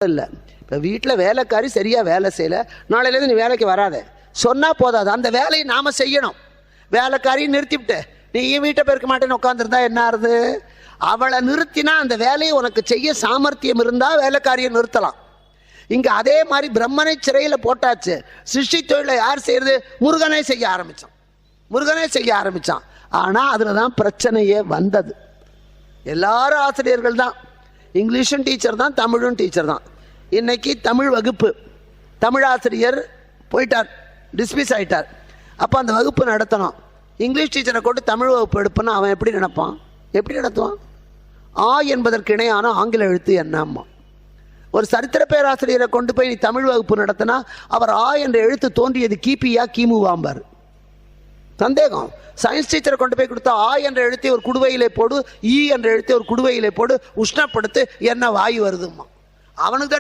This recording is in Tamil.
இல்லை. இப்போ வீட்டில் வேலைக்காரி சரியாக வேலை செய்யலை, நாளையிலேருந்து நீ வேலைக்கு வராத சொன்னால் போதாது, அந்த வேலையை நாம் செய்யணும். வேலைக்காரியை நிறுத்திவிட்டு நீ வீட்டை பெருக்க மாட்டேன்னு உட்காந்துருந்தா என்ன ஆகுது? அவளை நிறுத்தினா அந்த வேலையை உனக்கு செய்ய சாமர்த்தியம் இருந்தால் வேலைக்காரியை நிறுத்தலாம். இங்கே அதே மாதிரி பிரம்மனை சிறையில் போட்டாச்சு. சிருஷ்டி தொழிலை யார் செய்கிறது? முருகனே செய்ய ஆரம்பித்தான். முருகனே செய்ய ஆரம்பித்தான். ஆனால் அதில் தான் பிரச்சனையே வந்தது. எல்லாரும் ஆசிரியர்கள் தான், இங்கிலீஷும் டீச்சர் தான், தமிழும் டீச்சர் தான். இன்னைக்கு தமிழ் வகுப்பு, தமிழ் ஆசிரியர் போயிட்டார், டிஸ்மிஸ் ஆகிட்டார். அப்போ அந்த வகுப்பு நடத்தணும். இங்கிலீஷ் டீச்சரை கொண்டு தமிழ் வகுப்பு எடுப்போன்னா அவன் எப்படி நினைப்பான்? எப்படி நடத்துவான்? ஆ என்பதற்கு இணையான ஆங்கில எழுத்து என்னம்மா? ஒரு சரித்திர பேராசிரியரை கொண்டு போய் நீ தமிழ் வகுப்பு நடத்தினா அவர் ஆ என்ற எழுத்து தோன்றியது கிபியா கிமுவாம்பார். சந்தேகம். சயின்ஸ் டீச்சரை கொண்டு போய் கொடுத்தா ஆ என்ற எழுத்தை ஒரு குடுவையிலே போடு, ஈ என்ற எழுத்தை ஒரு குடுவையிலே போடு, உஷ்ணப்படுத்து, என்ன வாயு வருதும்மா. அவனுக்கு